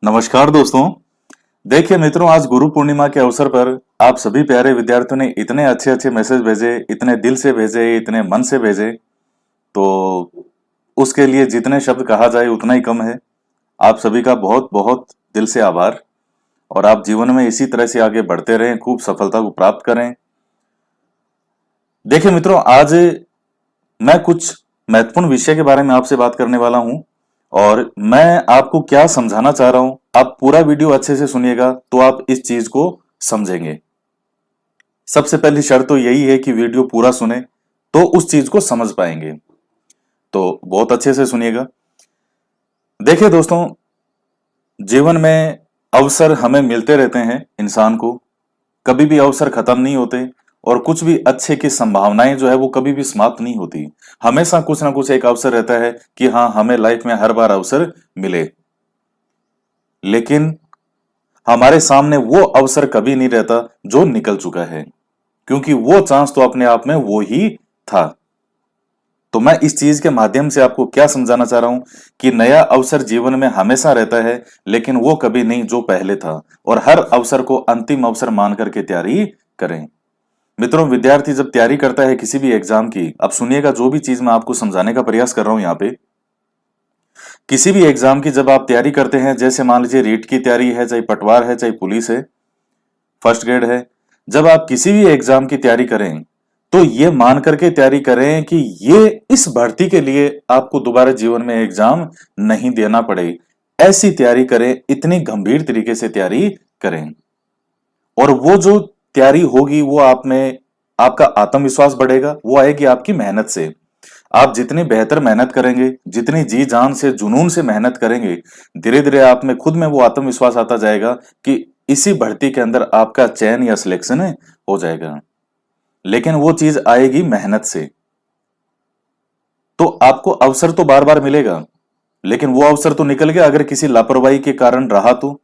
नमस्कार दोस्तों। देखिए मित्रों, आज गुरु पूर्णिमा के अवसर पर आप सभी प्यारे विद्यार्थियों ने इतने अच्छे अच्छे मैसेज भेजे, इतने दिल से भेजे, इतने मन से भेजे, तो उसके लिए जितने शब्द कहा जाए उतना ही कम है। आप सभी का बहुत बहुत दिल से आभार। और आप जीवन में इसी तरह से आगे बढ़ते रहें, खूब सफलता को प्राप्त करें। देखिए मित्रों, आज मैं कुछ महत्वपूर्ण विषय के बारे में आपसे बात करने वाला हूं। और मैं आपको क्या समझाना चाह रहा हूं, आप पूरा वीडियो अच्छे से सुनिएगा तो आप इस चीज को समझेंगे। सबसे पहली शर्त तो यही है कि वीडियो पूरा सुने तो उस चीज को समझ पाएंगे। तो बहुत अच्छे से सुनिएगा। देखिए दोस्तों, जीवन में अवसर हमें मिलते रहते हैं इंसान को, कभी भी अवसर खत्म नहीं होते। और कुछ भी अच्छे की संभावनाएं जो है वो कभी भी समाप्त नहीं होती। हमेशा कुछ ना कुछ एक अवसर रहता है कि हाँ, हमें लाइफ में हर बार अवसर मिले। लेकिन हमारे सामने वो अवसर कभी नहीं रहता जो निकल चुका है, क्योंकि वो चांस तो अपने आप में वो ही था। तो मैं इस चीज के माध्यम से आपको क्या समझाना चाह रहा हूं कि नया अवसर जीवन में हमेशा रहता है, लेकिन वो कभी नहीं जो पहले था। और हर अवसर को अंतिम अवसर मान करके तैयारी करें। मित्रों, विद्यार्थी जब तैयारी करता है किसी भी एग्जाम की, अब सुनिएगा जो भी चीज मैं आपको समझाने का प्रयास कर रहा हूं यहाँ पे। किसी भी एग्जाम की जब आप तैयारी करते हैं, जैसे मान लीजिए रीट की तैयारी है, चाहे पटवार है, चाहे पुलिस है, फर्स्ट ग्रेड है। जब आप किसी भी एग्जाम की तैयारी करें तो ये मान करके तैयारी करें कि ये इस भर्ती के लिए आपको दोबारा जीवन में एग्जाम नहीं देना पड़े। ऐसी तैयारी करें, इतनी गंभीर तरीके से तैयारी करें। और वो जो तैयारी होगी वो आप में आपका आत्मविश्वास बढ़ेगा, वो आएगी आपकी मेहनत से। आप जितनी बेहतर मेहनत करेंगे, जितनी जी जान से जुनून से मेहनत करेंगे, धीरे धीरे आप में खुद में वो आत्मविश्वास आता जाएगा कि इसी भर्ती के अंदर आपका चयन या सिलेक्शन हो जाएगा। लेकिन वो चीज आएगी मेहनत से। तो आपको अवसर तो बार बार मिलेगा, लेकिन वो अवसर तो निकल गया अगर किसी लापरवाही के कारण रहा तो।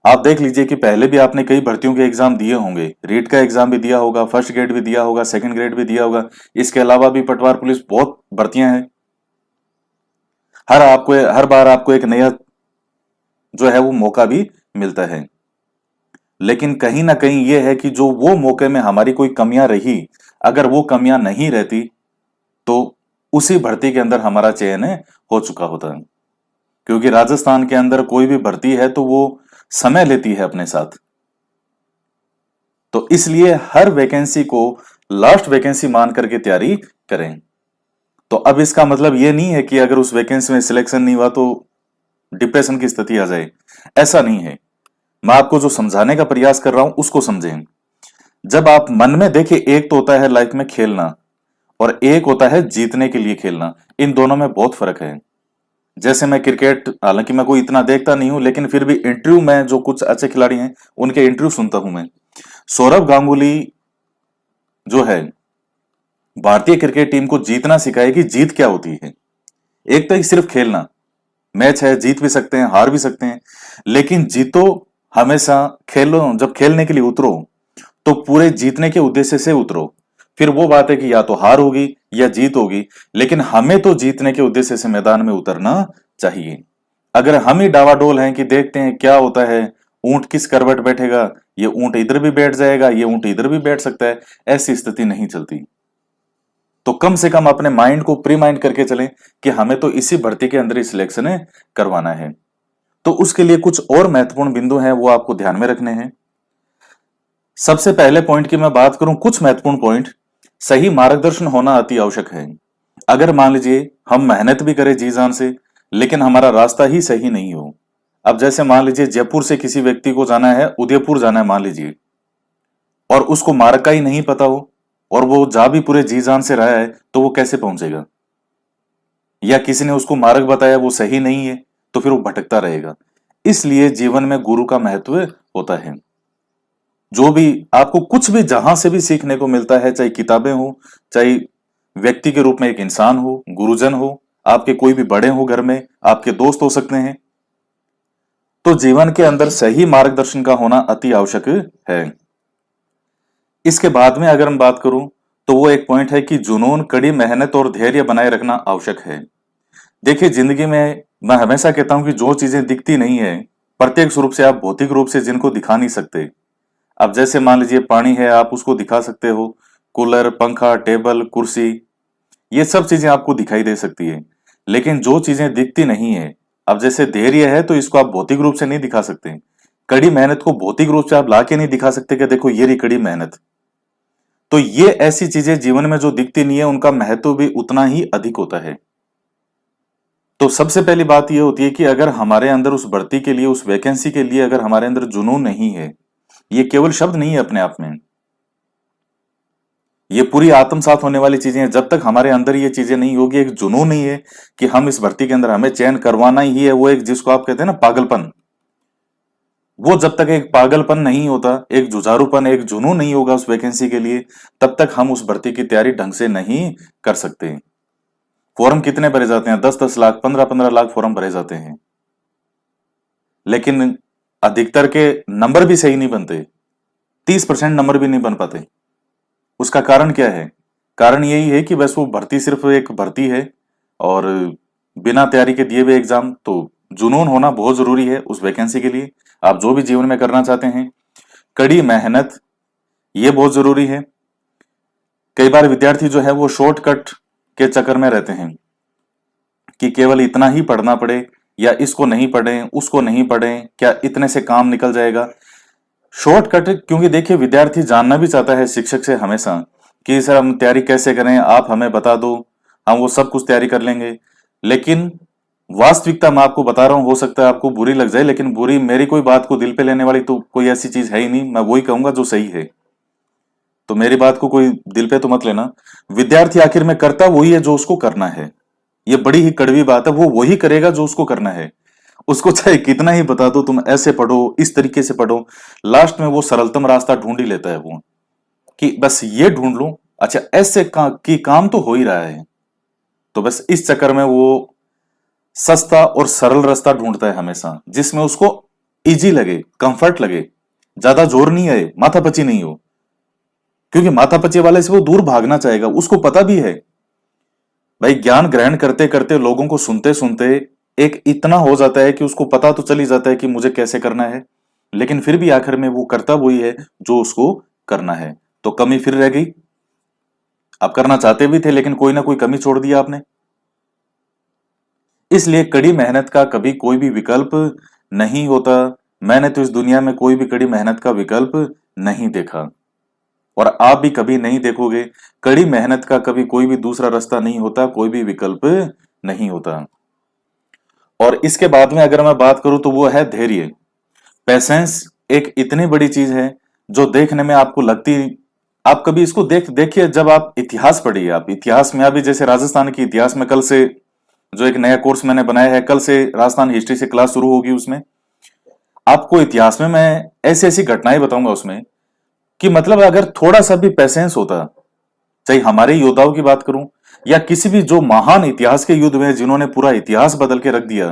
आप देख लीजिए कि पहले भी आपने कई भर्तियों के एग्जाम दिए होंगे, रीट का एग्जाम भी दिया होगा, फर्स्ट ग्रेड भी दिया होगा, सेकंड ग्रेड भी दिया होगा। इसके अलावा भी पटवार पुलिस बहुत भर्तियां हैं। हर बार आपको एक नया जो है वो मौका भी मिलता है। लेकिन कहीं ना कहीं ये है कि जो वो मौके में हमारी कोई कमियां रही, अगर वो कमियां नहीं रहती तो उसी भर्ती के अंदर हमारा चयन हो चुका होता है। क्योंकि राजस्थान के अंदर कोई भी भर्ती है तो वो समय लेती है अपने साथ। तो इसलिए हर वैकेंसी को लास्ट वैकेंसी मान करके तैयारी करें। तो अब इसका मतलब ये नहीं है कि अगर उस वैकेंसी में सिलेक्शन नहीं हुआ तो डिप्रेशन की स्थिति आ जाए। ऐसा नहीं है। मैं आपको जो समझाने का प्रयास कर रहा हूं उसको समझें। जब आप मन में देखिए, एक तो होता है लाइफ में खेलना और एक होता है जीतने के लिए खेलना। इन दोनों में बहुत फर्क है। जैसे मैं क्रिकेट, हालांकि मैं कोई इतना देखता नहीं हूं, लेकिन फिर भी इंटरव्यू में जो कुछ अच्छे खिलाड़ी हैं उनके इंटरव्यू सुनता हूं मैं। सौरव गांगुली जो है, भारतीय क्रिकेट टीम को जीतना सिखाएगी। जीत क्या होती है? एक तो सिर्फ खेलना, मैच है, जीत भी सकते हैं, हार भी सकते हैं, लेकिन जीतो हमेशा। खेलो, जब खेलने के लिए उतरो तो पूरे जीतने के उद्देश्य से उतरो। फिर वो बात है कि या तो हार होगी या जीत होगी, लेकिन हमें तो जीतने के उद्देश्य से मैदान में उतरना चाहिए। अगर हम ही डावाडोल हैं कि देखते हैं क्या होता है, ऊंट किस करवट बैठेगा, ये ऊंट इधर भी बैठ जाएगा, ये ऊंट इधर भी बैठ सकता है, ऐसी स्थिति नहीं चलती। तो कम से कम अपने माइंड को प्री माइंड करके चलें कि हमें तो इसी भर्ती के अंदर ही सिलेक्शन करवाना है। तो उसके लिए कुछ और महत्वपूर्ण बिंदु हैं, वो आपको ध्यान में रखने हैं। सबसे पहले पॉइंट की मैं बात करूं, कुछ महत्वपूर्ण पॉइंट। सही मार्गदर्शन होना अति आवश्यक है। अगर मान लीजिए हम मेहनत भी करें जी जान से, लेकिन हमारा रास्ता ही सही नहीं हो। अब जैसे मान लीजिए जयपुर से किसी व्यक्ति को जाना है, उदयपुर जाना है मान लीजिए, और उसको मार्ग का ही नहीं पता हो, और वो जा भी पूरे जी जान से रहा है, तो वो कैसे पहुंचेगा? या किसी ने उसको मार्ग बताया, वो सही नहीं है, तो फिर वो भटकता रहेगा। इसलिए जीवन में गुरु का महत्व होता है। जो भी आपको कुछ भी जहां से भी सीखने को मिलता है, चाहे किताबें हो, चाहे व्यक्ति के रूप में एक इंसान हो, गुरुजन हो, आपके कोई भी बड़े हो, घर में आपके दोस्त हो सकते हैं, तो जीवन के अंदर सही मार्गदर्शन का होना अति आवश्यक है। इसके बाद में अगर हम बात करूं तो वो एक पॉइंट है कि जुनून, कड़ी मेहनत और धैर्य बनाए रखना आवश्यक है। देखिए जिंदगी में मैं हमेशा कहता हूं कि जो चीजें दिखती नहीं है प्रत्यक्ष रूप से, आप भौतिक रूप से जिनको दिखा नहीं सकते। अब जैसे मान लीजिए पानी है, आप उसको दिखा सकते हो, कूलर, पंखा, टेबल, कुर्सी, ये सब चीजें आपको दिखाई दे सकती है। लेकिन जो चीजें दिखती नहीं है, अब जैसे धैर्य है तो इसको आप भौतिक रूप से नहीं दिखा सकते। कड़ी मेहनत को भौतिक रूप से आप लाके नहीं दिखा सकते कि देखो ये रही कड़ी मेहनत। तो ये ऐसी चीजें जीवन में जो दिखती नहीं है, उनका महत्व भी उतना ही अधिक होता है। तो सबसे पहली बात यह होती है कि अगर हमारे अंदर उस भर्ती के लिए, उस वैकेंसी के लिए अगर हमारे अंदर जुनून नहीं है, ये केवल शब्द नहीं है अपने आप में, ये पूरी आत्मसात होने वाली चीजें हैं। जब तक हमारे अंदर ये चीजें नहीं होगी, एक जुनून नहीं है कि हम इस भर्ती के अंदर हमें चयन करवाना ही है, वो एक जिसको आप कहते हैं ना पागलपन, वो जब तक एक पागलपन नहीं होता, एक जुझारूपन, एक जुनून नहीं होगा उस वैकेंसी के लिए, तब तक हम उस भर्ती की तैयारी ढंग से नहीं कर सकते। फॉर्म कितने भरे जाते हैं? 10-10 लाख, 15-15 लाख फॉर्म भरे जाते हैं, लेकिन अधिकतर के नंबर भी सही नहीं बनते, 30% नंबर भी नहीं बन पाते। उसका कारण क्या है? कारण यही है कि बस वो भर्ती सिर्फ एक भर्ती है, और बिना तैयारी के दिए हुए एग्जाम। तो जुनून होना बहुत जरूरी है उस वैकेंसी के लिए। आप जो भी जीवन में करना चाहते हैं, कड़ी मेहनत, ये बहुत जरूरी है। कई बार विद्यार्थी जो है वो शॉर्टकट के चक्कर में रहते हैं कि केवल इतना ही पढ़ना पड़े, या इसको नहीं पढ़ें, उसको नहीं पढ़ें, क्या इतने से काम निकल जाएगा। शॉर्टकट, क्योंकि देखिए विद्यार्थी जानना भी चाहता है शिक्षक से हमेशा कि सर हम तैयारी कैसे करें, आप हमें बता दो, हम वो सब कुछ तैयारी कर लेंगे। लेकिन वास्तविकता मैं आपको बता रहा हूं, हो सकता है आपको बुरी लग जाए, लेकिन बुरी, मेरी कोई बात को दिल पे लेने वाली तो कोई ऐसी चीज है ही नहीं। मैं वही कहूंगा जो सही है, तो मेरी बात को कोई दिल पे तो मत लेना। विद्यार्थी आखिर में करता वही है जो उसको करना है। ये बड़ी ही कड़वी बात है, वो वही करेगा जो उसको करना है। उसको चाहे कितना ही बता दो तुम ऐसे पढ़ो, इस तरीके से पढ़ो, लास्ट में वो सरलतम रास्ता ढूंढ ही लेता है वो, कि बस ये ढूंढ लूं, अच्छा ऐसे कि काम तो हो ही रहा है। तो बस इस चक्कर में वो सस्ता और सरल रास्ता ढूंढता है हमेशा, जिसमें उसको इजी लगे, कंफर्ट लगे, ज्यादा जोर नहीं आए, माथापची नहीं हो। क्योंकि माथापची वाले से वो दूर भागना चाहेगा, उसको पता भी है भाई, ज्ञान ग्रहण करते करते, लोगों को सुनते सुनते एक इतना हो जाता है कि उसको पता तो चल ही जाता है कि मुझे कैसे करना है, लेकिन फिर भी आखिर में वो करता वही है जो उसको करना है। तो कमी फिर रह गई, आप करना चाहते भी थे लेकिन कोई ना कोई कमी छोड़ दिया आपने। इसलिए कड़ी मेहनत का कभी कोई भी विकल्प नहीं होता। मैंने तो इस दुनिया में कोई भी कड़ी मेहनत का विकल्प नहीं देखा, और आप भी कभी नहीं देखोगे। कड़ी मेहनत का कभी कोई भी दूसरा रास्ता नहीं होता, कोई भी विकल्प नहीं होता। और इसके बाद में अगर मैं बात करूं तो वो है धैर्य। पेशेंस एक इतनी बड़ी चीज है जो देखने में आपको लगती, आप कभी इसको देखिए, जब आप इतिहास पढ़िए, आप इतिहास में, अभी जैसे राजस्थान के इतिहास में कल से जो एक नया कोर्स मैंने बनाया है, कल से राजस्थान हिस्ट्री से क्लास शुरू होगी। उसमें आपको इतिहास में मैं ऐसी ऐसी घटनाएं बताऊंगा उसमें, कि मतलब अगर थोड़ा सा भी पेशेंस होता, चाहे हमारे योद्धाओं की बात करूं या किसी भी जो महान इतिहास के युद्ध में जिन्होंने पूरा इतिहास बदल के रख दिया,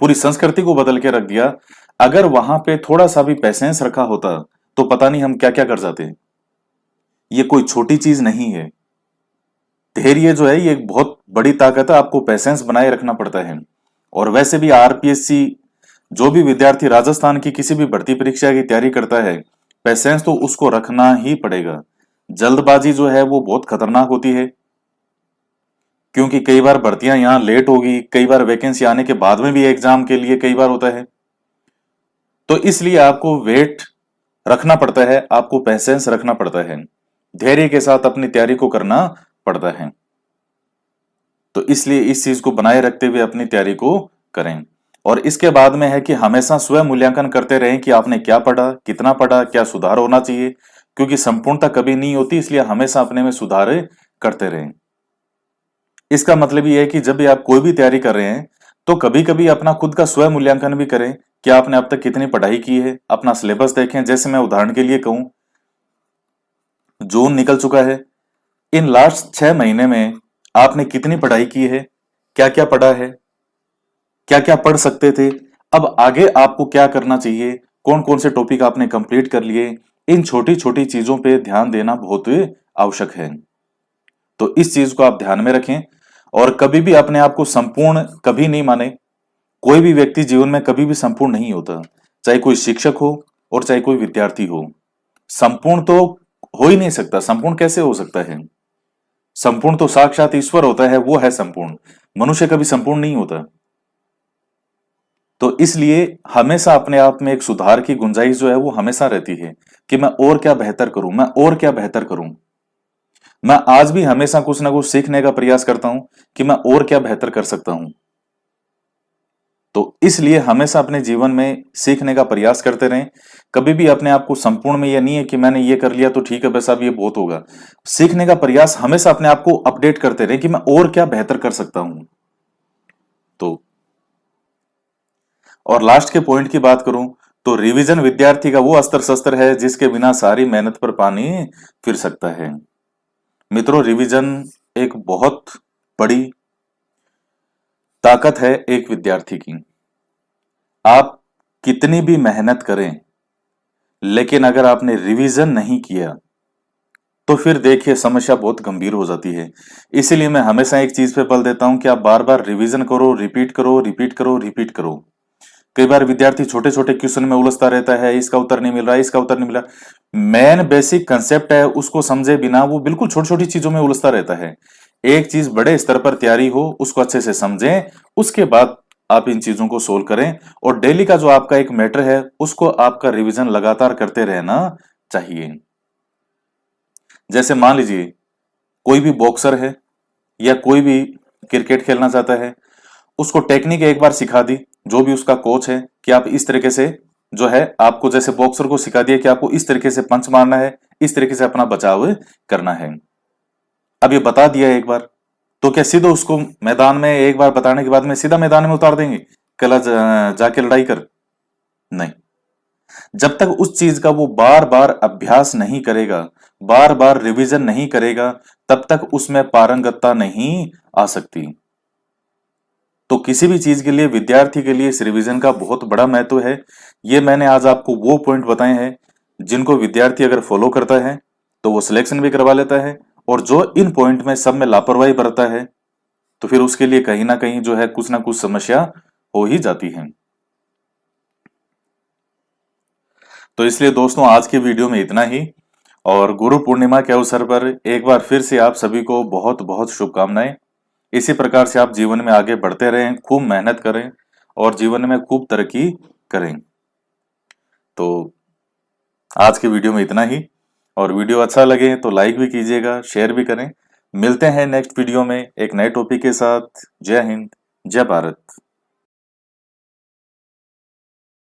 पूरी संस्कृति को बदल के रख दिया, अगर वहां पे थोड़ा सा भी पेशेंस रखा होता तो पता नहीं हम क्या क्या कर जाते। ये कोई छोटी चीज नहीं है। धैर्य जो है ये एक बहुत बड़ी ताकत है, आपको पेशेंस बनाए रखना पड़ता है। और वैसे भी आरपीएससी, जो भी विद्यार्थी राजस्थान की किसी भी भर्ती परीक्षा की तैयारी करता है, पेशेंस तो उसको रखना ही पड़ेगा। जल्दबाजी जो है वो बहुत खतरनाक होती है, क्योंकि कई बार भर्तियां यहाँ लेट होगी, कई बार वैकेंसी आने के बाद में भी एग्जाम के लिए कई बार होता है। तो इसलिए आपको वेट रखना पड़ता है, आपको पेशेंस रखना पड़ता है, धैर्य के साथ अपनी तैयारी को करना पड़ता है। तो इसलिए इस चीज को बनाए रखते हुए अपनी तैयारी को करें। और इसके बाद में है कि हमेशा स्वयं मूल्यांकन करते रहें कि आपने क्या पढ़ा, कितना पढ़ा, क्या सुधार होना चाहिए, क्योंकि संपूर्णता कभी नहीं होती, इसलिए हमेशा अपने में सुधार करते रहें। इसका मतलब ये है कि जब भी आप कोई भी तैयारी कर रहे हैं तो कभी कभी अपना खुद का स्वयं मूल्यांकन भी करें कि आपने अब तक कितनी पढ़ाई की है, अपना सिलेबस देखें। जैसे मैं उदाहरण के लिए कहूं, जून निकल चुका है, इन लास्ट 6 महीने में आपने कितनी पढ़ाई की है, क्या क्या पढ़ा है, क्या क्या पढ़ सकते थे, अब आगे आपको क्या करना चाहिए, कौन कौन से टॉपिक आपने कंप्लीट कर लिए, इन छोटी छोटी चीजों पे ध्यान देना बहुत आवश्यक है। तो इस चीज को आप ध्यान में रखें, और कभी भी अपने आप को संपूर्ण कभी नहीं माने। कोई भी व्यक्ति जीवन में कभी भी संपूर्ण नहीं होता, चाहे कोई शिक्षक हो और चाहे कोई विद्यार्थी हो। संपूर्ण तो हो ही नहीं सकता। संपूर्ण कैसे हो सकता है? संपूर्ण तो साक्षात ईश्वर होता है, वो है संपूर्ण। मनुष्य कभी संपूर्ण नहीं होता। तो इसलिए हमेशा अपने आप में एक सुधार की गुंजाइश जो है वो हमेशा रहती है कि मैं और क्या बेहतर करूं, मैं और क्या बेहतर करूं। मैं आज भी हमेशा कुछ ना कुछ सीखने का प्रयास करता हूं कि मैं और क्या बेहतर कर सकता हूं। तो इसलिए हमेशा अपने जीवन में सीखने का प्रयास करते रहें। कभी भी अपने आप को संपूर्ण में, यह नहीं है कि मैंने ये कर लिया तो ठीक है बस अब ये बहुत होगा। सीखने का प्रयास हमेशा अपने आप को अपडेट करते रहें कि मैं और क्या बेहतर कर सकता हूं। तो और लास्ट के पॉइंट की बात करूं तो रिवीजन विद्यार्थी का वो अस्त्र शस्त्र है जिसके बिना सारी मेहनत पर पानी फिर सकता है। मित्रों, रिवीजन एक बहुत बड़ी ताकत है एक विद्यार्थी की। आप कितनी भी मेहनत करें, लेकिन अगर आपने रिवीजन नहीं किया तो फिर देखिए समस्या बहुत गंभीर हो जाती है। इसीलिए मैं हमेशा एक चीज पे बल देता हूं कि आप बार बार रिवीजन करो, रिपीट करो, रिपीट करो, रिपीट करो। कई बार विद्यार्थी छोटे छोटे क्वेश्चन में उलझता रहता है, इसका उत्तर नहीं मिल रहा, इसका उत्तर नहीं मिला। मेन बेसिक कंसेप्ट है उसको समझे बिना वो बिल्कुल छोटी छोटी चीजों में उलझता रहता है। एक चीज बड़े स्तर पर तैयारी हो, उसको अच्छे से समझें, उसके बाद आप इन चीजों को सोल्व करें। और डेली का जो आपका एक मैटर है उसको आपका रिवीजन लगातार करते रहना चाहिए। जैसे मान लीजिए कोई भी बॉक्सर है या कोई भी क्रिकेट खेलना चाहता है, उसको टेक्निक एक बार सिखा दी जो भी उसका कोच है कि आप इस तरीके से जो है, आपको जैसे बॉक्सर को सिखा दिया कि आपको इस तरीके से पंच मारना है, इस तरीके से अपना बचाव करना है। अब ये बता दिया एक बार, तो क्या सीधा उसको मैदान में एक बार बताने के बाद में सीधा मैदान में उतार देंगे कल जाके लड़ाई कर? नहीं। जब तक उस चीज का वो बार बार अभ्यास नहीं करेगा, बार बार रिवीजन नहीं करेगा, तब तक उसमें पारंगतता नहीं आ सकती। तो किसी भी चीज के लिए, विद्यार्थी के लिए इस रिवीजन का बहुत बड़ा महत्व है। ये मैंने आज आपको वो पॉइंट बताए हैं जिनको विद्यार्थी अगर फॉलो करता है तो वो सिलेक्शन भी करवा लेता है, और जो इन पॉइंट में सब में लापरवाही बरतता है तो फिर उसके लिए कहीं ना कहीं जो है कुछ ना कुछ समस्या हो ही जाती है। तो इसलिए दोस्तों आज की वीडियो में इतना ही, और गुरु पूर्णिमा के अवसर पर एक बार फिर से आप सभी को बहुत बहुत शुभकामनाएं। इसी प्रकार से आप जीवन में आगे बढ़ते रहें, खूब मेहनत करें और जीवन में खूब तरक्की करें। तो आज की वीडियो में इतना ही, और वीडियो अच्छा लगे तो लाइक भी कीजिएगा, शेयर भी करें। मिलते हैं नेक्स्ट वीडियो में एक नए टॉपिक के साथ। जय हिंद, जय भारत।